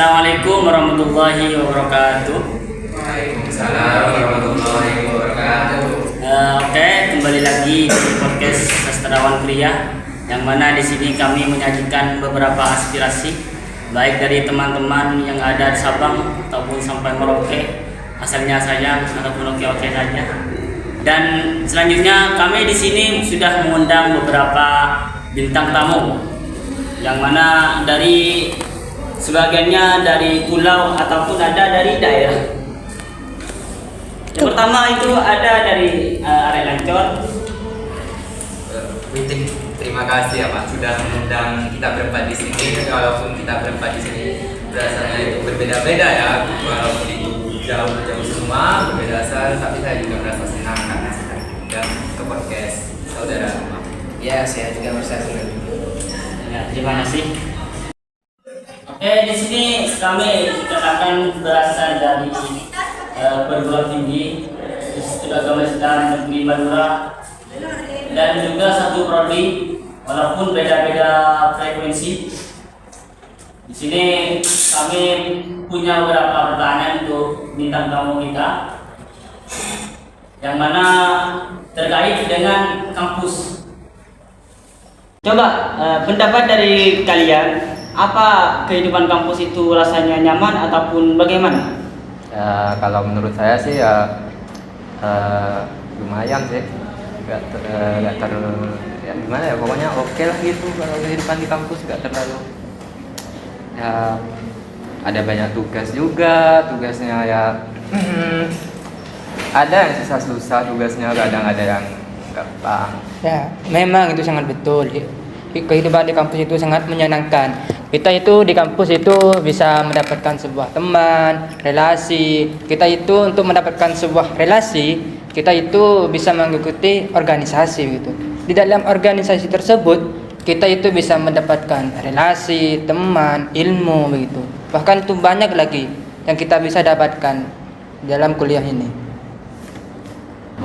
Assalamualaikum warahmatullahi wabarakatuh. Waalaikumsalam warahmatullahi wabarakatuh. Oke, kembali lagi di podcast Sastrawan Pria, yang mana di sini kami menyajikan beberapa aspirasi baik dari teman-teman yang ada di Sabang ataupun sampai Merauke, asalnya sayang ataupun oke-oke saja. Dan selanjutnya kami di sini sudah mengundang beberapa bintang tamu, yang mana dari sebagiannya dari pulau ataupun ada dari daerah. Yang pertama itu ada dari Arek Lancor. Terima kasih ya Pak sudah mengundang kita berempat di sini. Walaupun kita berempat di sini rasanya itu berbeda-beda ya, walaupun itu jauh-jauh semua berbeda asal, tapi saya juga merasa senang karena sudah diundang ke podcast saudara. Ya, saya juga merasa senang. Ya, terima kasih. Di sini kami dikatakan berasal dari perguruan tinggi Institut Agama Islam Negeri Madura, dan juga satu prodi walaupun beda-beda frekuensi. Di sini kami punya beberapa pertanyaan untuk bintang tamu kita, yang mana terkait dengan kampus. Coba pendapat dari kalian, apa kehidupan kampus itu rasanya nyaman ataupun bagaimana? Ya, kalau menurut saya sih ya lumayan sih, nggak ya gimana ya, pokoknya oke lah gitu. Kalau kehidupan di kampus nggak terlalu ya, ada banyak tugas juga, tugasnya ya ada yang susah-susah tugasnya, kadang ada yang gampang. Ya, memang itu sangat betul. Kehidupan di kampus itu sangat menyenangkan. Kita itu di kampus itu bisa mendapatkan sebuah teman, relasi. Kita itu untuk mendapatkan sebuah relasi, kita itu bisa mengikuti organisasi gitu. Di dalam organisasi tersebut, kita itu bisa mendapatkan relasi, teman, ilmu begitu. Bahkan itu banyak lagi yang kita bisa dapatkan dalam kuliah ini.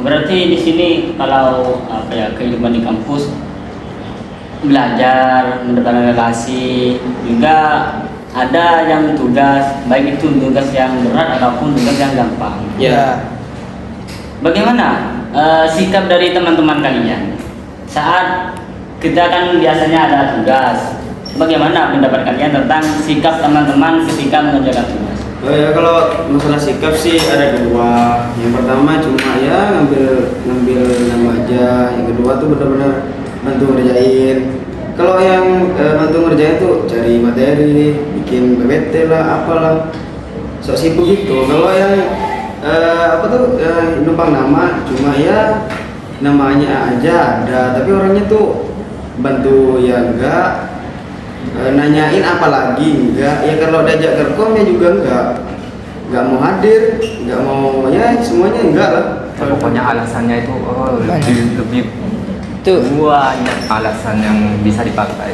Berarti di sini kalau kehidupan di kampus, belajar, mendapatkan relasi, juga ada yang tugas, baik itu tugas yang berat ataupun tugas yang gampang. Ya. Bagaimana sikap dari teman-teman kalian saat kita kan biasanya ada tugas? Bagaimana pendapat kalian tentang sikap teman-teman ketika mengerjakan tugas? Ya, kalau masalah sikap sih ada dua. Yang pertama cuma ya ngambil nama aja. Yang kedua tuh benar-benar bantu ngerjain. Kalau yang bantu ngerjain tuh cari materi, bikin PPT lah, apalah, sok sibuk gitu. Kalau yang numpang nama, cuma ya namanya aja ada, tapi orangnya tuh bantu ya enggak, nanyain apalagi enggak. Ya kalau diajak kerkom ya juga enggak mau hadir, enggak mau, ya semuanya enggak lah. Pokoknya alasannya itu lebih Itu banyak alasan yang bisa dipakai.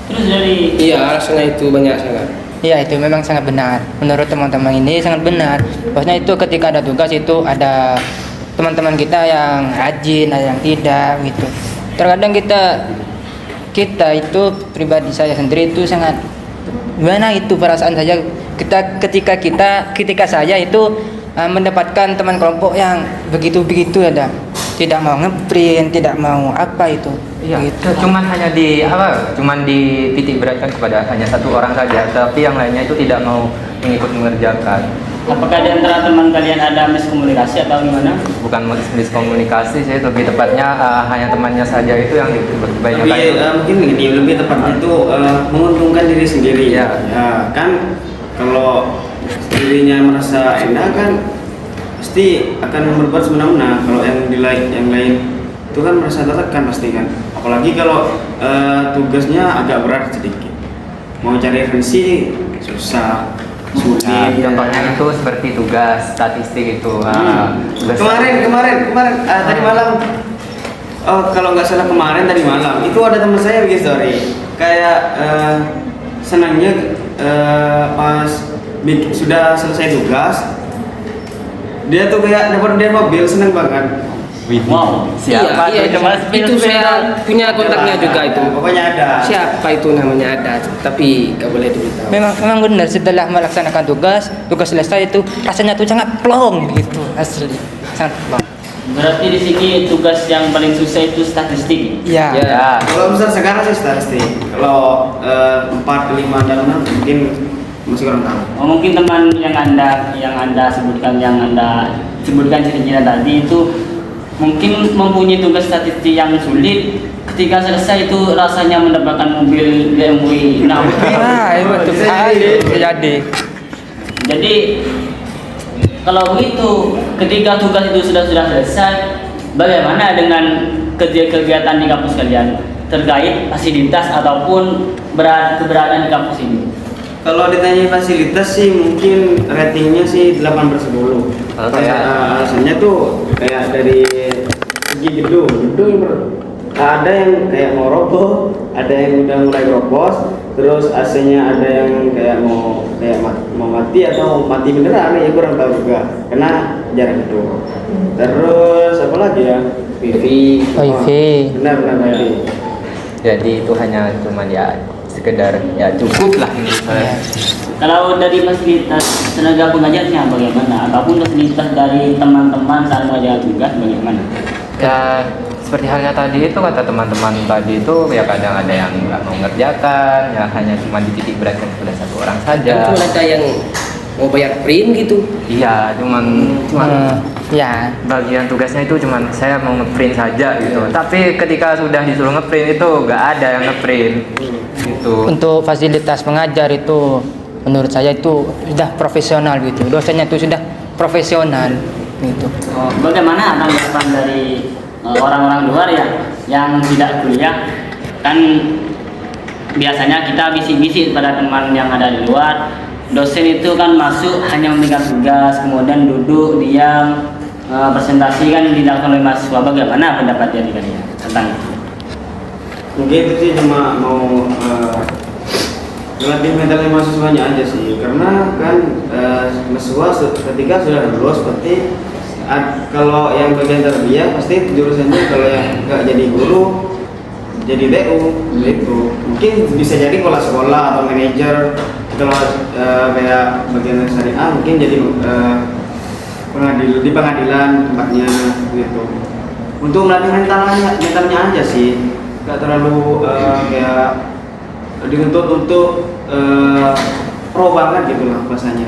Terus dari Iya, alasannya itu banyak sangat. ya itu memang sangat benar. Menurut teman-teman ini sangat benar. Maksudnya itu ketika ada tugas itu ada teman-teman kita yang rajin, ada yang tidak gitu. Terkadang kita itu pribadi saya sendiri itu sangat gimana itu perasaan saja ketika saya itu mendapatkan teman kelompok yang begitu ada, tidak mau ngeprint, tidak mau apa itu. Iya, gitu. cuman dititik beratkan kepada hanya satu orang saja, tapi yang lainnya itu tidak mau mengikut mengerjakan. apakah di antara teman kalian ada miskomunikasi atau gimana? Bukan miskomunikasi sih, lebih tepatnya hanya temannya saja itu yang kebanyakan. Mungkin gini, lebih tepatnya itu menguntungkan diri sendiri. Iya. Ya kan, kalau dirinya merasa enak kan pasti akan berbuat semena-mena. Kalau yang lain itu kan merasa tertekan pasti kan. Apalagi kalau tugasnya agak berat sedikit, mau cari referensi susah. Sulit. Contohnya itu seperti tugas statistik itu. Tugas Kemarin tadi malam. Oh, kalau nggak salah kemarin tadi malam itu ada teman saya bikin story. Kayak senangnya pas sudah selesai tugas, dia tuh kayak dapat mobil, senang banget. Wow, Siapa iya, tuh? Coba spill, itu spill. saya punya kontaknya juga itu. Pokoknya ada. Siapa itu namanya ada, tapi nggak boleh diberitahu. Memang benar setelah melaksanakan tugas selesai itu rasanya tuh sangat plong gitu asli, sangat plong. Berarti di sini tugas yang paling susah itu statistik. Iya. Ya. Kalau misal sekarang sih statistik. Kalau 4, 5 dan 6 mungkin masih kurang tahu. Oh, mungkin teman yang anda sebutkan ciri-ciri tadi itu mungkin mempunyai tugas statistik yang sulit. Ketika selesai itu rasanya mendapatkan mobil BMW 6. Nah, itu betul sekali jadi. Jadi kalau begitu, ketika tugas itu sudah selesai, bagaimana dengan kegiatan di kampus kalian terkait fasilitas ataupun keberadaan di kampus ini? Kalau ditanya fasilitas sih mungkin ratingnya sih 8/10. Alasannya tuh kayak dari segi gedung ada yang kayak mau roboh, ada yang udah mulai keropos, terus AC-nya ada yang kayak mau mati atau mati beneran ya kurang tahu juga karena jarang itu. Terus apa lagi ya? Wifi. Benar wifi. Jadi itu hanya cuman ya sekedar ya cukup lah menurut saya. Kalau dari fasilitas tenaga pengajarnya bagaimana? Ataupun fasilitas dari teman-teman saat mengajar tugas bagaimana? Ya seperti halnya tadi itu kata teman-teman tadi itu ya kadang ada yang nggak mau ngerjakan, ya hanya cuma dititik beratkan kepada satu orang saja. Cuma ada yang mau bayar print gitu. Iya, cuman Ya. bagian tugasnya itu cuman saya mau ngeprint saja gitu. Tapi ketika sudah disuruh ngeprint itu nggak ada yang ngeprint gitu. Untuk fasilitas pengajar itu menurut saya itu sudah profesional gitu. Dosennya itu sudah profesional gitu. Oh, bagaimana tanggapan dari orang-orang luar ya yang tidak kuliah? Kan biasanya kita bisik-bisik pada teman yang ada di luar, dosen itu kan masuk hanya memberikan tugas, kemudian duduk diam, presentasi kan dilakukan oleh mahasiswa. Bagaimana pendapat dari kalian tentang itu? Mungkin itu sih cuma mau melatih mentalnya mahasiswanya aja sih, karena kan mahasiswa ketika sudah lulus pasti kalau yang bagian tarbiyah pasti jurusannya kalau yang nggak jadi guru jadi DU itu mungkin bisa jadi kepala sekolah atau manajer. Kalau kayak bagian syariah mungkin jadi di pengadilan tempatnya gitu. Untuk melatih mentalnya aja sih, nggak terlalu kayak dituntut untuk pro banget gitu lah bahasanya.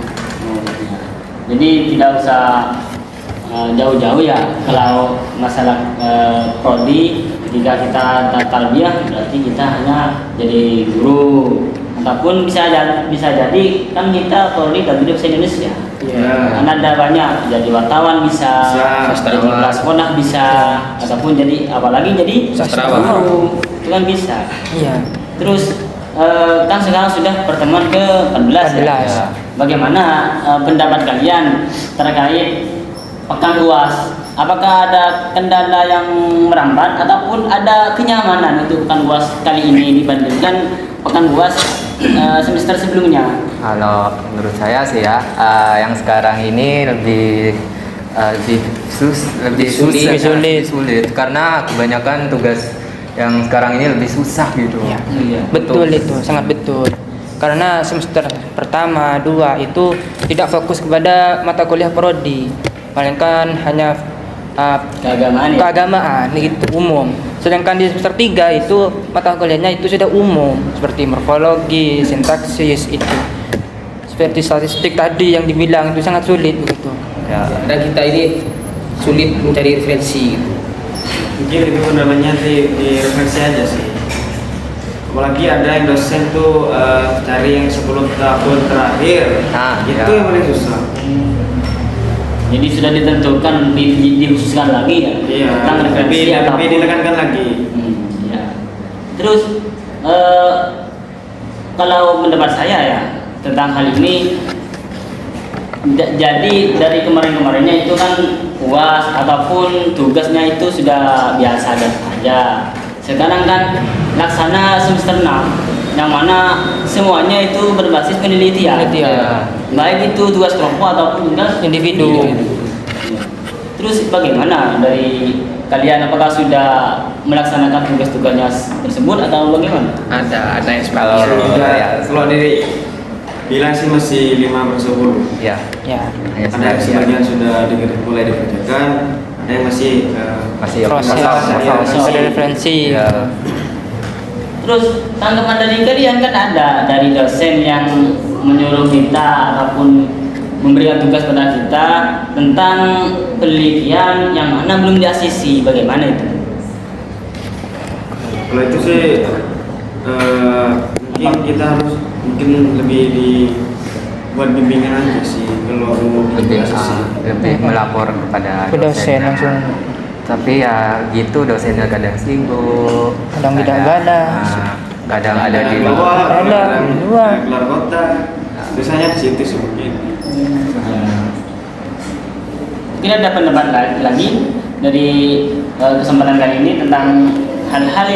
Jadi tidak usah jauh-jauh ya kalau masalah prodi. Ketika kita tarbiyah berarti kita hanya jadi guru ataupun bisa jadi kan kita prodi tapi bahasa Indonesia. Kan ada banyak jadi wartawan bisa jadi plasmonah bisa ataupun jadi apalagi jadi Sastrawan. guru itu kan bisa. Iya. Terus kan sekarang sudah pertemuan ke-14 ya. Bagaimana pendapat kalian terkait pekan UAS? Apakah ada kendala yang merambat ataupun ada kenyamanan untuk pekan UAS kali ini dibandingkan pekan UAS semester sebelumnya? Kalau menurut saya sih ya, yang sekarang ini lebih sulit karena kebanyakan tugas yang sekarang ini lebih susah gitu. Iya. Betul itu, sangat betul. Karena semester pertama, 2 itu tidak fokus kepada mata kuliah prodi, melainkan hanya keagamaan gitu umum. Sedangkan di semester 3 itu mata kuliahnya itu sudah umum seperti morfologi, sintaksis itu. Seperti statistik tadi yang dibilang itu sangat sulit begitu. Ya. Dan kita ini sulit mencari referensi. Mungkin itu namanya di referensi aja sih. Apalagi ada yang dosen tuh cari yang 10 tahun terakhir. Nah, itu ya. yang paling susah. Jadi sudah ditentukan dikhususkan lagi ya Iya, tentang referensi lebih ditekankan lagi. Ya. Terus kalau pendapat saya ya tentang hal ini, jadi dari kemarin-kemarinnya itu kan UAS ataupun tugasnya itu sudah biasa aja. Sekarang kan laksana semester 6 yang mana semuanya itu berbasis penelitian. Baik itu tugas kelompok ataupun tugas Individu. Ya. Terus bagaimana dari kalian, apakah sudah melaksanakan tugas-tugasnya tersebut atau bagaimana? Ada yang Kalau sebagian. ya, Kalau dari bilang sih masih 5/10. ya, Ya, hanya Ada yang sebagian sudah mulai dikerjakan, ada yang masih masih proses, proses. ada referensi. Ya. Terus tanggapan dari kalian kan ada dari dosen yang menyuruh kita ataupun memberikan tugas pada kita tentang penelitian yang mana belum di-ACC, bagaimana itu? kalau itu sih mungkin kita harus lebih dibuat bimbingan aja sih kalau mau lebih diasisi. lebih melapor kepada Ke dosen langsung. Tapi ya gitu, dosennya kadang sibuk, Kadang tidak balas. kadang ada di luar, Ada, di luar. keluar kota. Biasanya di situ sih mungkin. Mungkin ada pendapat lagi dari kesempatan kali ini tentang hal-hal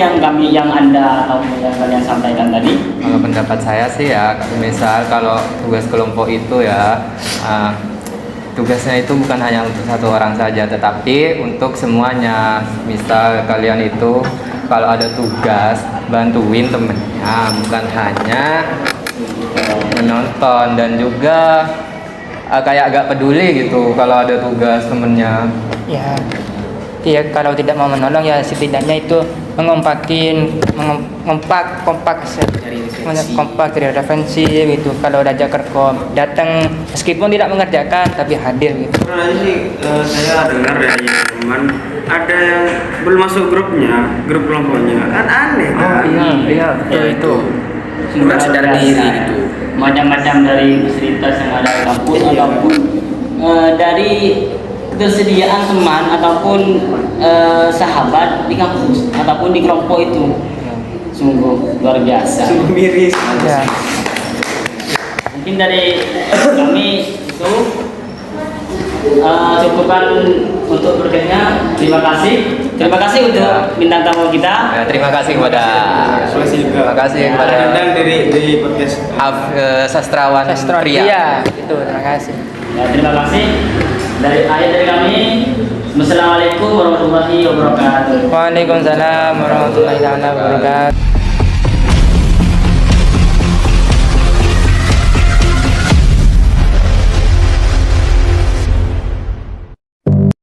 yang Anda atau yang kalian sampaikan tadi. Kalau pendapat saya sih ya, misal kalau tugas kelompok itu ya, tugasnya itu bukan hanya untuk satu orang saja, tetapi untuk semuanya. Misal kalian itu kalau ada tugas, bantuin temennya, bukan hanya menonton. Dan juga kayak agak peduli gitu kalau ada tugas temennya. Ya, ya kalau tidak mau menolong ya setidaknya itu kompak dari referensi gitu. Kalau udah kerkom datang meskipun tidak mengerjakan tapi hadir gitu. Pernah sih saya dengar dari teman ada yang belum masuk grup kelompoknya, kan aneh kan? Iya, Ya itu. Sumber Bukan sadar biasa. diri gitu. Macam-macam dari fasilitas yang ada di kampus ataupun dari ketersediaan teman ataupun sahabat di kampus ataupun di kelompok itu sungguh luar biasa. Sungguh miris. Ya, Mungkin dari kami itu cukupkan untuk berikutnya. Terima kasih untuk bintang tamu kita. Terima kasih kepada terima kasih kepada dan dari podcast sastrawan sastra pria. pria. Itu terima kasih. Ya, terima kasih. Akhir dari kami. Wassalamualaikum warahmatullahi wabarakatuh. Waalaikumsalam warahmatullahi wabarakatuh.